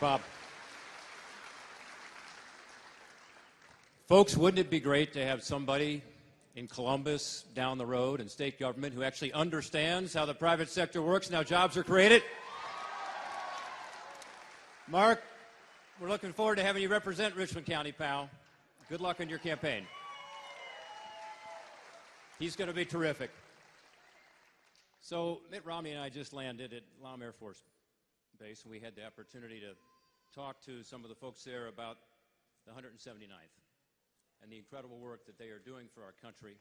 Bob. Folks, wouldn't it be great to have somebody in Columbus, down the road, in state government who actually understands how the private sector works and how jobs are created? Mark, we're looking forward to having you represent Richmond County, pal. Good luck on your campaign. He's going to be terrific. So Mitt Romney and I just landed at Lom Air Force Base, and we had the opportunity to talk to some of the folks there about the 179th and the incredible work that they are doing for our country.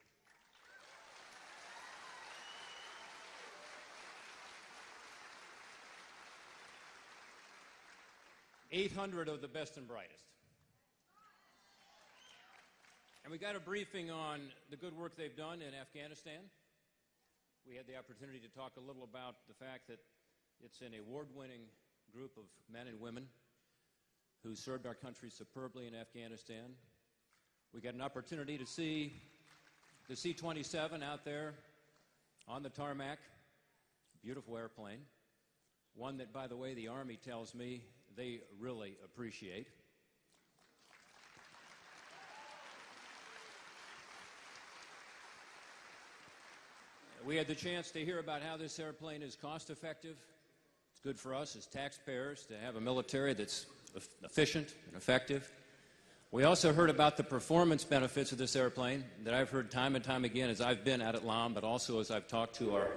"800 of the best and brightest." And we got a briefing on the good work they've done in Afghanistan. We had the opportunity to talk a little about the fact that it's an award-winning group of men and women who served our country superbly in Afghanistan. We got an opportunity to see the C-27 out there on the tarmac. Beautiful airplane. One that, by the way, the Army tells me they really appreciate. We had the chance to hear about how this airplane is cost-effective. It's good for us as taxpayers to have a military that's efficient and effective. We also heard about the performance benefits of this airplane that I've heard time and time again as I've been out at Lom, but also as I've talked to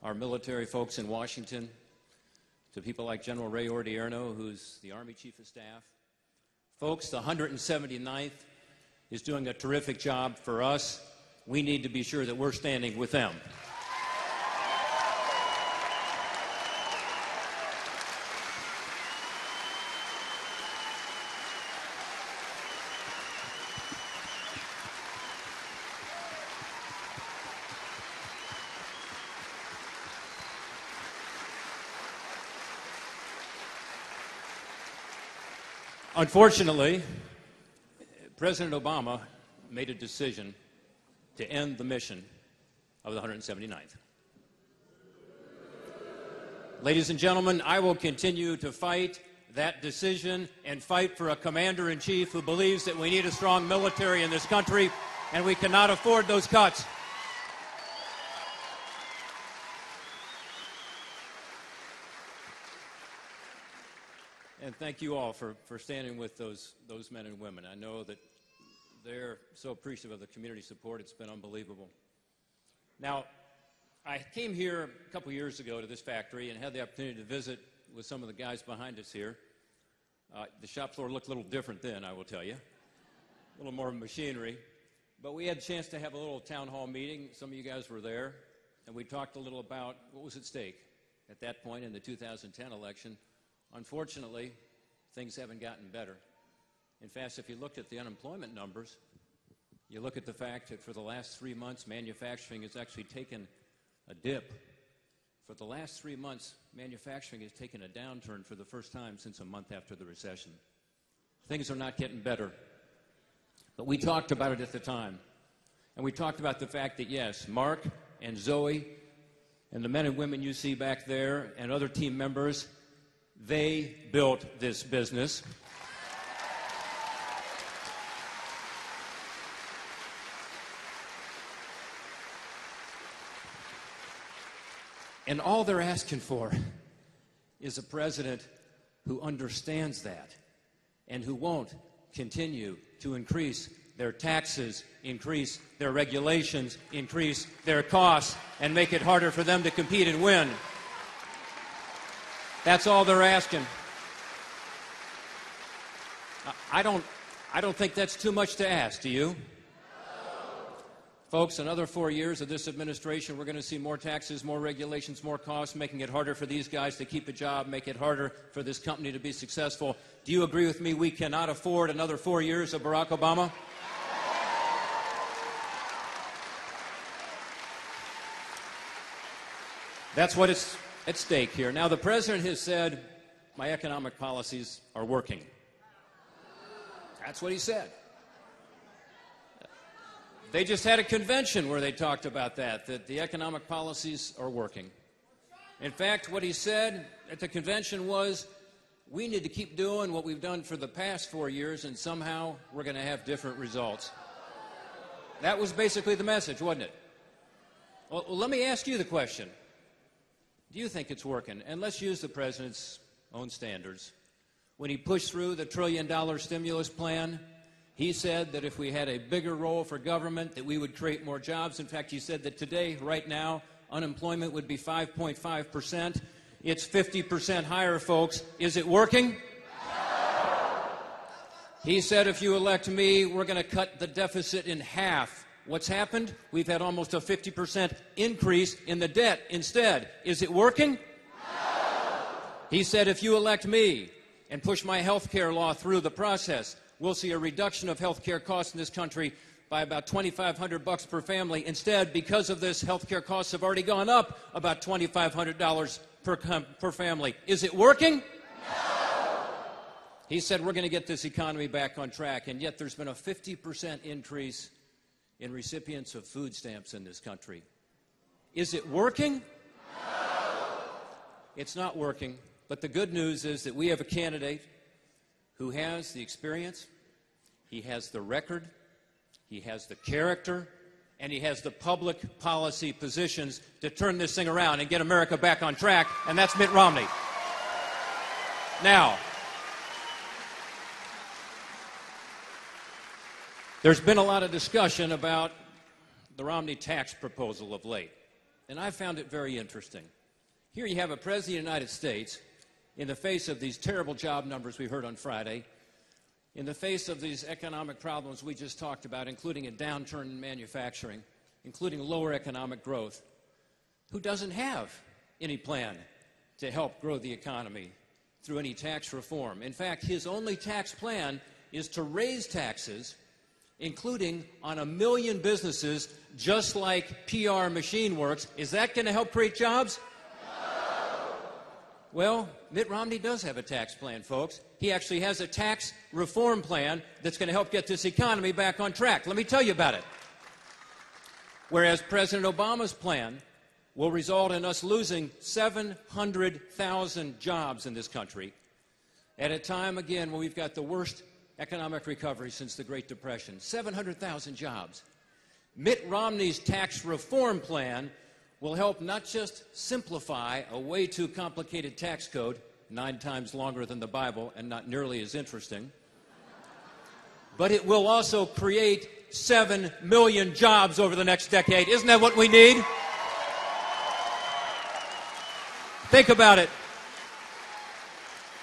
our military folks in Washington, to people like General Ray Odierno, who's the Army Chief of Staff. Folks, the 179th is doing a terrific job for us. We need to be sure that we're standing with them. Unfortunately, President Obama made a decision to end the mission of the 179th. Ladies and gentlemen, I will continue to fight that decision and fight for a commander-in-chief who believes that we need a strong military in this country, and we cannot afford those cuts. And thank you all for standing with those men and women. I know that they're so appreciative of the community support. It's been unbelievable. Now, I came here a couple years ago to this factory and had the opportunity to visit with some of the guys behind us here. The shop floor looked a little different then, I will tell you. A little more machinery. But we had a chance to have a little town hall meeting. Some of you guys were there. And we talked a little about what was at stake at that point in the 2010 election. Unfortunately, things haven't gotten better. In fact, if you look at the unemployment numbers, you look at the fact that for the last 3 months, manufacturing has actually taken a dip. For the last 3 months, manufacturing has taken a downturn for the first time since a month after the recession. Things are not getting better. But we talked about it at the time. And we talked about the fact that, yes, Mark and Zoe and the men and women you see back there and other team members, they built this business. And all they're asking for is a president who understands that and who won't continue to increase their taxes, increase their regulations, increase their costs, and make it harder for them to compete and win. That's all they're asking. I don't think that's too much to ask, do you? Folks, another 4 years of this administration, we're going to see more taxes, more regulations, more costs, making it harder for these guys to keep a job, make it harder for this company to be successful. Do you agree with me we cannot afford another 4 years of Barack Obama? That's what is at stake here. Now, the president has said, my economic policies are working. That's what he said. They just had a convention where they talked about that the economic policies are working. In fact, what he said at the convention was, we need to keep doing what we've done for the past 4 years, and somehow we're going to have different results. That was basically the message, wasn't it? Well, let me ask you the question. Do you think it's working? And let's use the president's own standards. When he pushed through the $1 trillion stimulus plan, he said that if we had a bigger role for government, that we would create more jobs. In fact, he said that today, right now, unemployment would be 5.5%. It's 50% higher, folks. Is it working? He said, if you elect me, we're going to cut the deficit in half. What's happened? We've had almost a 50% increase in the debt instead. Is it working? He said, if you elect me and push my health care law through the process, we'll see a reduction of health care costs in this country by about $2,500 per family. Instead, because of this, health care costs have already gone up about $2,500 per family. Is it working? No. He said we're going to get this economy back on track, and yet there's been a 50% increase in recipients of food stamps in this country. Is it working? No. It's not working, but the good news is that we have a candidate who has the experience, he has the record, he has the character, and he has the public policy positions to turn this thing around and get America back on track, and that's Mitt Romney. Now, there's been a lot of discussion about the Romney tax proposal of late, and I found it very interesting. Here you have a president of the United States in the face of these terrible job numbers we heard on Friday, in the face of these economic problems we just talked about, including a downturn in manufacturing, including lower economic growth, who doesn't have any plan to help grow the economy through any tax reform. In fact, his only tax plan is to raise taxes, including on 1 million businesses, just like PR Machine Works. Is that going to help create jobs? Well, Mitt Romney does have a tax plan, folks. He actually has a tax reform plan that's going to help get this economy back on track. Let me tell you about it. Whereas President Obama's plan will result in us losing 700,000 jobs in this country at a time, again, when we've got the worst economic recovery since the Great Depression. 700,000 jobs. Mitt Romney's tax reform plan will help not just simplify a way too complicated tax code, 9 times longer than the Bible and not nearly as interesting, but it will also create 7 million jobs over the next decade. Isn't that what we need? Think about it.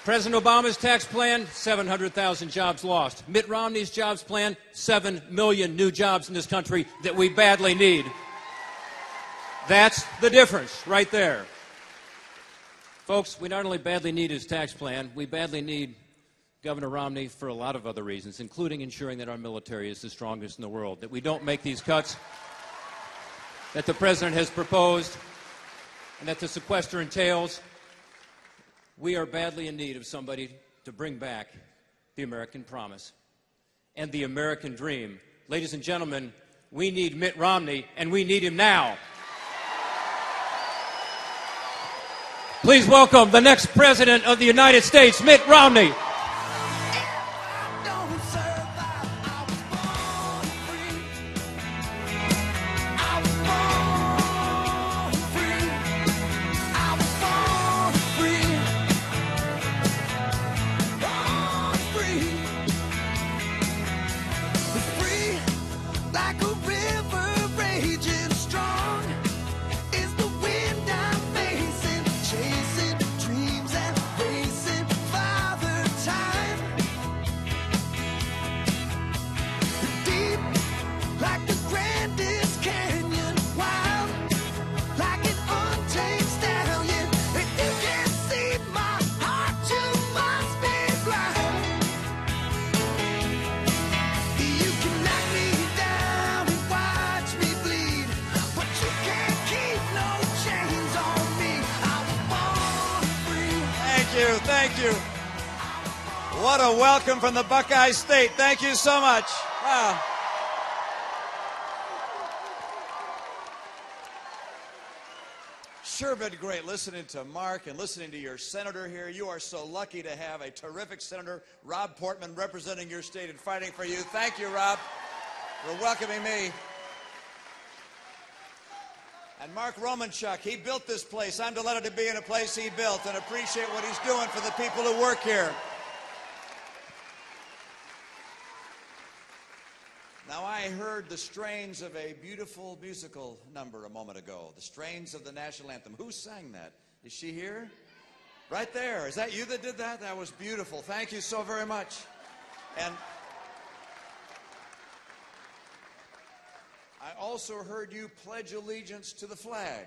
President Obama's tax plan, 700,000 jobs lost. Mitt Romney's jobs plan, 7 million new jobs in this country that we badly need. That's the difference right there. Folks, we not only badly need his tax plan, we badly need Governor Romney for a lot of other reasons, including ensuring that our military is the strongest in the world, that we don't make these cuts that the president has proposed and that the sequester entails. We are badly in need of somebody to bring back the American promise and the American dream. Ladies and gentlemen, we need Mitt Romney, and we need him now. Please welcome the next President of the United States, Mitt Romney. Thank you. What a welcome from the Buckeye State. Thank you so much. Wow. Sure been great listening to Mark and listening to your senator here. You are so lucky to have a terrific senator, Rob Portman, representing your state and fighting for you. Thank you, Rob, for welcoming me. And Mark Romanchuk, he built this place. I'm delighted to be in a place he built and appreciate what he's doing for the people who work here. Now, I heard the strains of a beautiful musical number a moment ago, the strains of the national anthem. Who sang that? Is she here? Right there. Is that you that did that? That was beautiful. Thank you so very much. And I also heard you pledge allegiance to the flag.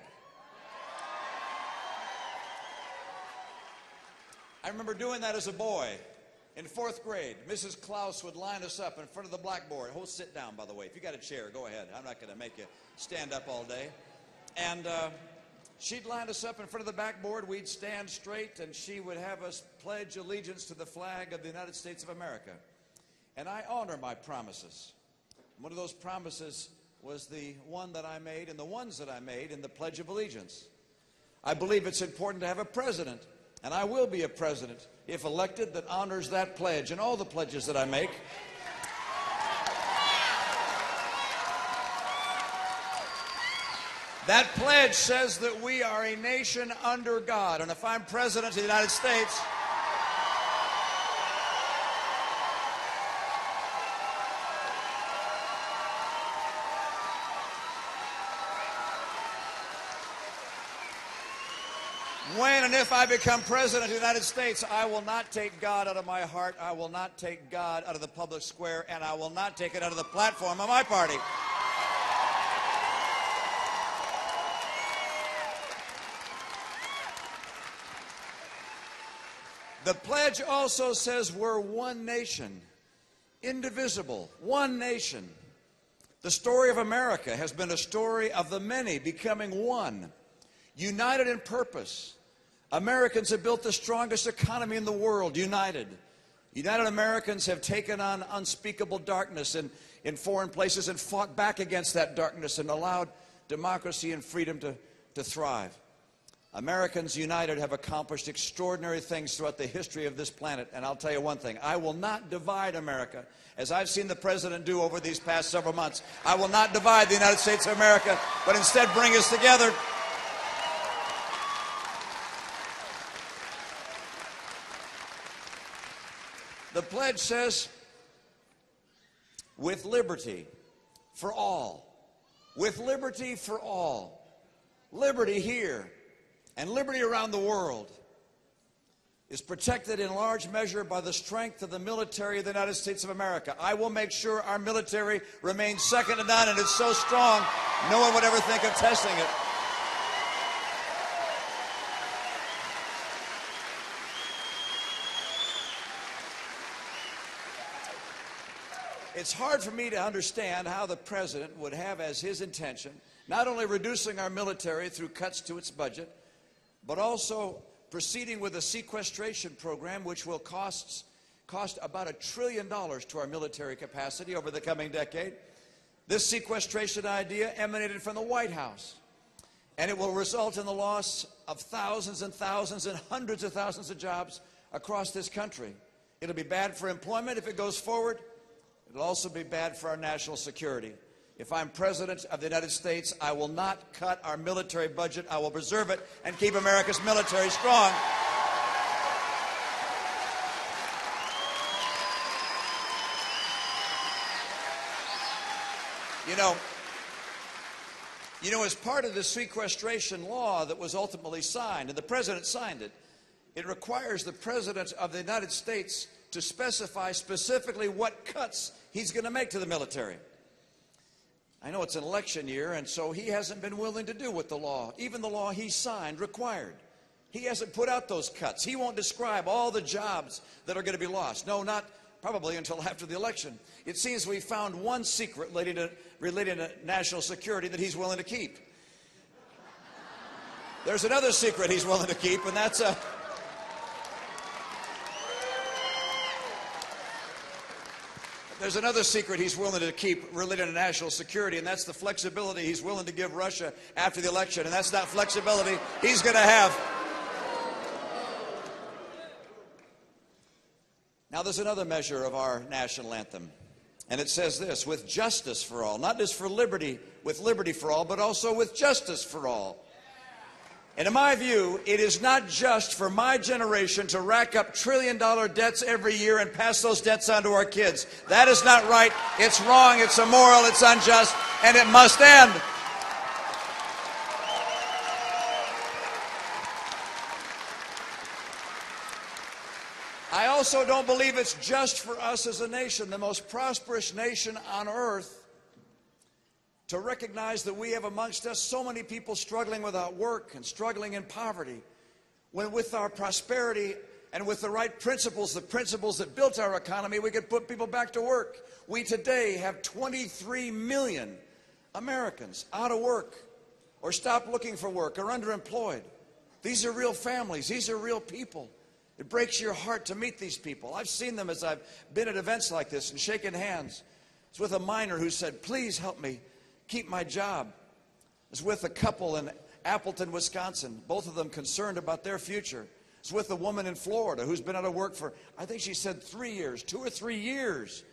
I remember doing that as a boy. In 4th grade, Mrs. Klaus would line us up in front of the blackboard. Oh, sit down, by the way. If you got a chair, go ahead. I'm not going to make you stand up all day. And she'd line us up in front of the blackboard. We'd stand straight, and she would have us pledge allegiance to the flag of the United States of America. And I honor my promises. One of those promises was the one that I made and the ones that I made in the Pledge of Allegiance. I believe it's important to have a president, and I will be a president if elected, that honors that pledge and all the pledges that I make. That pledge says that we are a nation under God, and if I'm president of the United States, when and if I become president of the United States, I will not take God out of my heart, I will not take God out of the public square, and I will not take it out of the platform of my party. The pledge also says we're one nation, indivisible, one nation. The story of America has been a story of the many becoming one, united in purpose. Americans have built the strongest economy in the world, united. United Americans have taken on unspeakable darkness in foreign places and fought back against that darkness and allowed democracy and freedom to thrive. Americans united have accomplished extraordinary things throughout the history of this planet. And I'll tell you one thing, I will not divide America, as I've seen the president do over these past several months. I will not divide the United States of America, but instead bring us together. The pledge says, with liberty for all. With liberty for all. Liberty here and liberty around the world is protected in large measure by the strength of the military of the United States of America. I will make sure our military remains second to none, and it's so strong, no one would ever think of testing it. It's hard for me to understand how the president would have as his intention not only reducing our military through cuts to its budget, but also proceeding with a sequestration program which will cost about $1 trillion to our military capacity over the coming decade. This sequestration idea emanated from the White House, and it will result in the loss of thousands and thousands and hundreds of thousands of jobs across this country. It'll be bad for employment if it goes forward. It'll also be bad for our national security. If I'm president of the United States, I will not cut our military budget. I will preserve it and keep America's military strong. You know, as part of the sequestration law that was ultimately signed, and the president signed it, it requires the president of the United States to specify specifically what cuts he's going to make to the military. I know it's an election year, and so he hasn't been willing to do what the law, even the law he signed, required. He hasn't put out those cuts. He won't describe all the jobs that are going to be lost. No, not probably until after the election. It seems we found one secret related to national security that he's willing to keep. There's another secret he's willing to keep, and that's There's another secret he's willing to keep related to national security, and that's the flexibility he's willing to give Russia after the election. And that's not flexibility he's going to have. Now, there's another measure of our national anthem, and it says this: with justice for all, not just for liberty, with liberty for all, but also with justice for all. And in my view, it is not just for my generation to rack up trillion-dollar debts every year and pass those debts on to our kids. That is not right. It's wrong. It's immoral. It's unjust. And it must end. I also don't believe it's just for us as a nation, the most prosperous nation on earth, to recognize that we have amongst us so many people struggling without work and struggling in poverty, when with our prosperity and with the right principles, the principles that built our economy, we could put people back to work. We today have 23 million Americans out of work or stopped looking for work or underemployed. These are real families. These are real people. It breaks your heart to meet these people. I've seen them as I've been at events like this and shaken hands. I was with a miner who said, "Please help me keep my job." I was with a couple in Appleton, Wisconsin, both of them concerned about their future. I was with a woman in Florida who's been out of work for, I think she said 3 years, 2 or 3 years.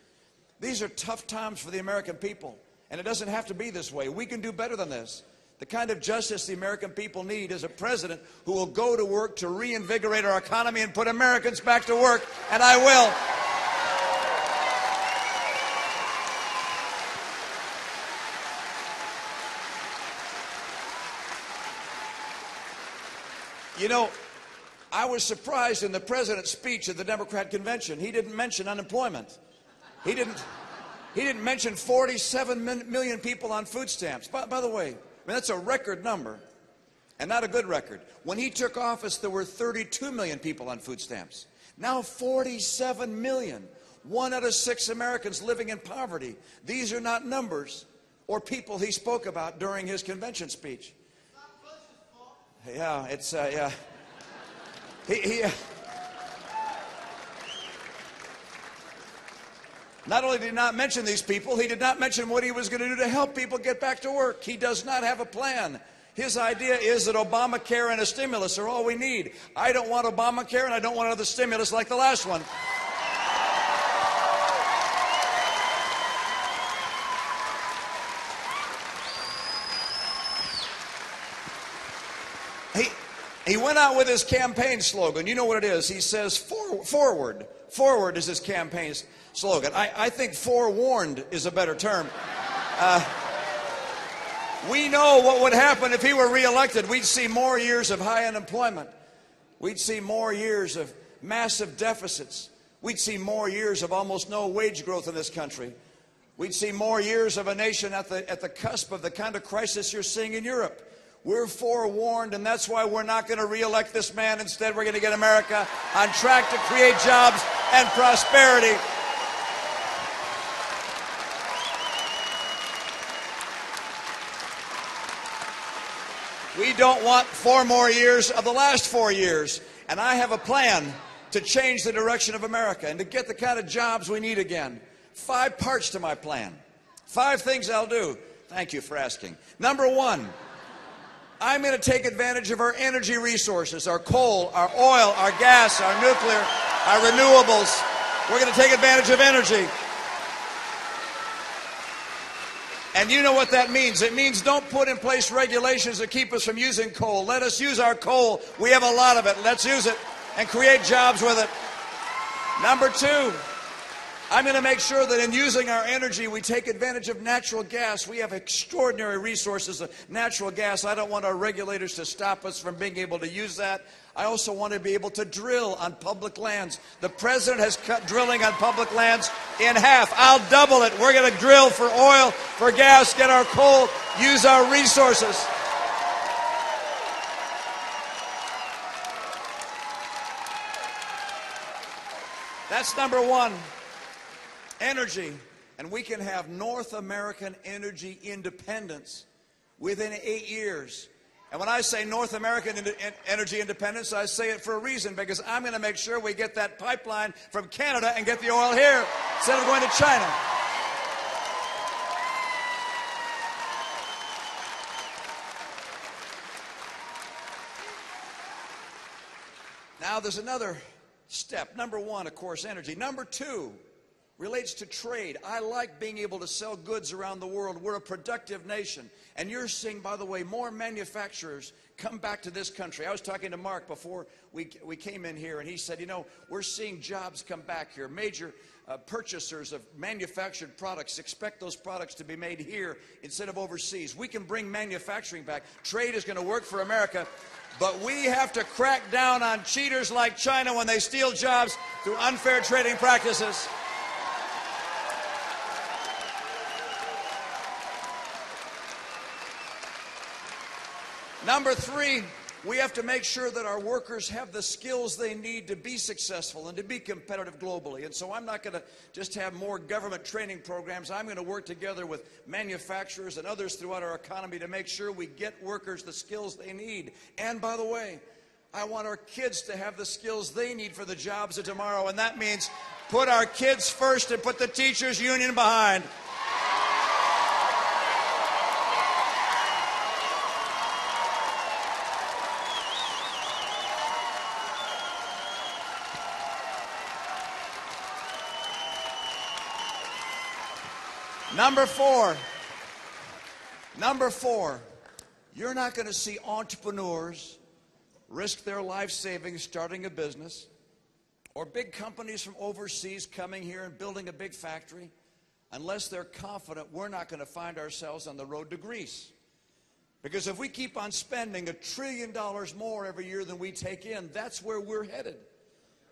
These are tough times for the American people, and it doesn't have to be this way. We can do better than this. The kind of justice the American people need is a president who will go to work to reinvigorate our economy and put Americans back to work, and I will. You know, I was surprised in the president's speech at the Democrat convention. He didn't mention unemployment. He didn't mention 47 million people on food stamps. By the way, I mean, that's a record number and not a good record. When he took office, there were 32 million people on food stamps. Now 47 million. 1 out of 6 Americans living in poverty. These are not numbers or people he spoke about during his convention speech. Yeah, it's, yeah. Not only did he not mention these people, he did not mention what he was going to do to help people get back to work. He does not have a plan. His idea is that Obamacare and a stimulus are all we need. I don't want Obamacare, and I don't want another stimulus like the last one. He went out with his campaign slogan. You know what it is. He says, forward. Forward is his campaign slogan. I think forewarned is a better term. We know what would happen if he were reelected. We'd see more years of high unemployment. We'd see more years of massive deficits. We'd see more years of almost no wage growth in this country. We'd see more years of a nation at the cusp of the kind of crisis you're seeing in Europe. We're forewarned, and that's why we're not going to reelect this man. Instead, we're going to get America on track to create jobs and prosperity. We don't want 4 more years of the last 4 years. And I have a plan to change the direction of America and to get the kind of jobs we need again. 5 parts to my plan. 5 things I'll do. Thank you for asking. Number 1. I'm going to take advantage of our energy resources, our coal, our oil, our gas, our nuclear, our renewables. We're going to take advantage of energy. And you know what that means. It means don't put in place regulations that keep us from using coal. Let us use our coal. We have a lot of it. Let's use it and create jobs with it. Number 2. I'm going to make sure that in using our energy, we take advantage of natural gas. We have extraordinary resources of natural gas. I don't want our regulators to stop us from being able to use that. I also want to be able to drill on public lands. The president has cut drilling on public lands in half. I'll double it. We're going to drill for oil, for gas, get our coal, use our resources. That's number 1. Energy, and we can have North American energy independence within 8 years. And when I say North American energy independence, I say it for a reason, because I'm going to make sure we get that pipeline from Canada and get the oil here instead of going to China. Now there's another step. Number one, of course, energy. Number two relates to trade. I like being able to sell goods around the world. We're a productive nation. And you're seeing, by the way, more manufacturers come back to this country. I was talking to Mark before we came in here, and he said, you know, we're seeing jobs come back here. Major purchasers of manufactured products expect those products to be made here instead of overseas. We can bring manufacturing back. Trade is going to work for America, but we have to crack down on cheaters like China when they steal jobs through unfair trading practices. Number three, we have to make sure that our workers have the skills they need to be successful and to be competitive globally. And so I'm not going to just have more government training programs. I'm going to work together with manufacturers and others throughout our economy to make sure we get workers the skills they need. And by the way, I want our kids to have the skills they need for the jobs of tomorrow. And that means put our kids first and put the teachers' union behind. Number four, you're not going to see entrepreneurs risk their life savings starting a business, or big companies from overseas coming here and building a big factory unless they're confident we're not going to find ourselves on the road to Greece. Because if we keep on spending $1 trillion more every year than we take in, that's where we're headed.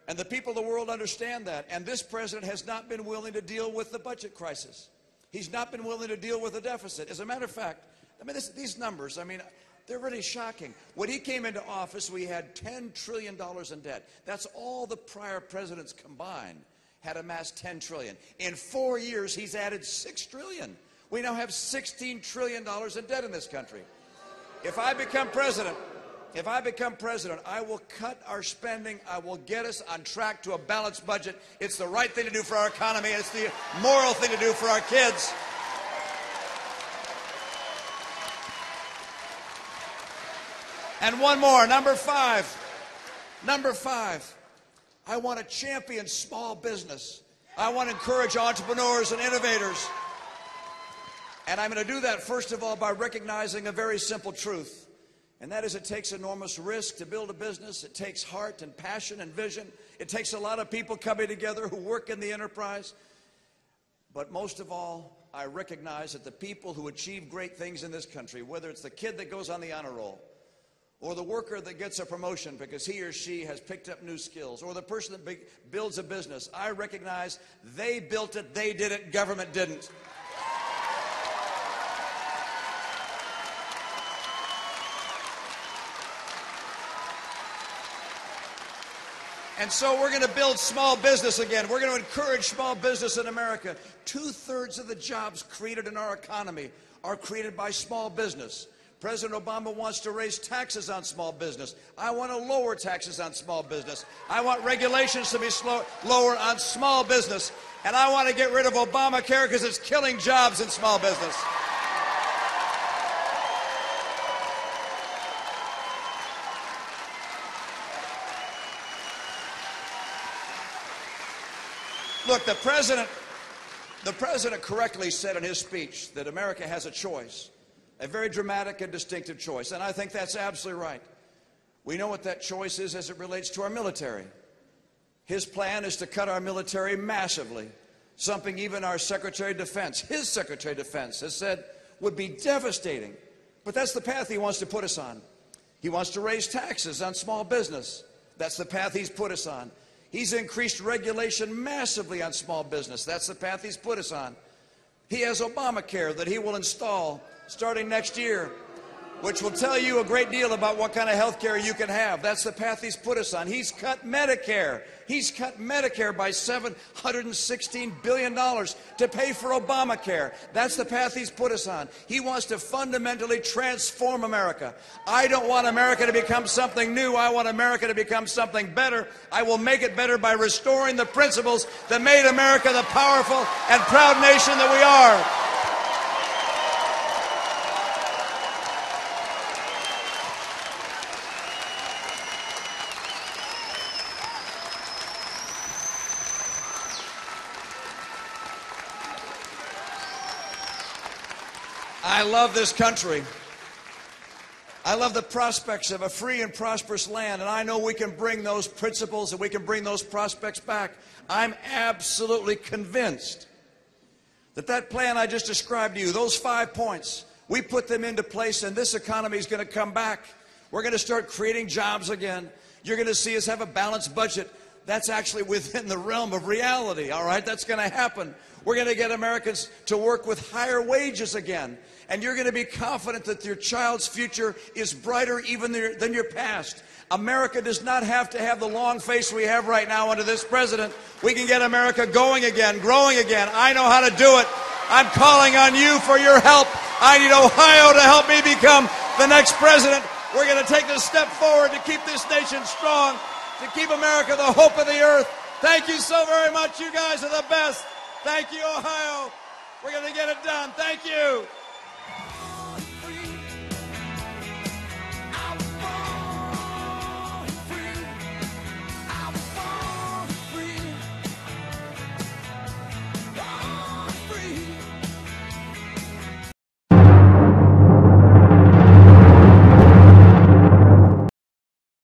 And the people of the world understand that. And this president has not been willing to deal with the budget crisis. He's not been willing to deal with the deficit. As a matter of fact, these numbers, they're really shocking. When he came into office, we had $10 trillion in debt. That's all the prior presidents combined had amassed $10 trillion. In 4 years, he's added $6 trillion. We now have $16 trillion in debt in this country. If I become president, I will cut our spending. I will get us on track to a balanced budget. It's the right thing to do for our economy. It's the moral thing to do for our kids. And one more, number five. I want to champion small business. I want to encourage entrepreneurs and innovators. And I'm going to do that, first of all, by recognizing a very simple truth. And that is, it takes enormous risk to build a business. It takes heart and passion and vision. It takes a lot of people coming together who work in the enterprise. But most of all, I recognize that the people who achieve great things in this country, whether it's the kid that goes on the honor roll, or the worker that gets a promotion because he or she has picked up new skills, or the person that builds a business, I recognize they built it, they did it, government didn't. And so we're going to build small business again. We're going to encourage small business in America. 2/3 of the jobs created in our economy are created by small business. President Obama wants to raise taxes on small business. I want to lower taxes on small business. I want regulations to be lower on small business. And I want to get rid of Obamacare because it's killing jobs in small business. Look, the president correctly said in his speech that America has a choice, a very dramatic and distinctive choice, and I think that's absolutely right. We know what that choice is as it relates to our military. His plan is to cut our military massively, something even our Secretary of Defense, his Secretary of Defense, has said would be devastating. But that's the path he wants to put us on. He wants to raise taxes on small business. That's the path he's put us on. He's increased regulation massively on small business. That's the path he's put us on. He has Obamacare that he will install starting next year, which will tell you a great deal about what kind of health care you can have. That's the path he's put us on. He's cut Medicare. He's cut Medicare by $716 billion to pay for Obamacare. That's the path he's put us on. He wants to fundamentally transform America. I don't want America to become something new. I want America to become something better. I will make it better by restoring the principles that made America the powerful and proud nation that we are. I love this country. I love the prospects of a free and prosperous land, and I know we can bring those principles and we can bring those prospects back. I'm absolutely convinced that that plan I just described to you, those 5 points, we put them into place and this economy is going to come back. We're going to start creating jobs again. You're going to see us have a balanced budget. That's actually within the realm of reality, all right? That's going to happen. We're going to get Americans to work with higher wages again. And you're going to be confident that your child's future is brighter even than your past. America does not have to have the long face we have right now under this president. We can get America going again, growing again. I know how to do it. I'm calling on you for your help. I need Ohio to help me become the next president. We're going to take this step forward to keep this nation strong, to keep America the hope of the earth. Thank you so very much. You guys are the best. Thank you, Ohio. We're going to get it done. Thank you.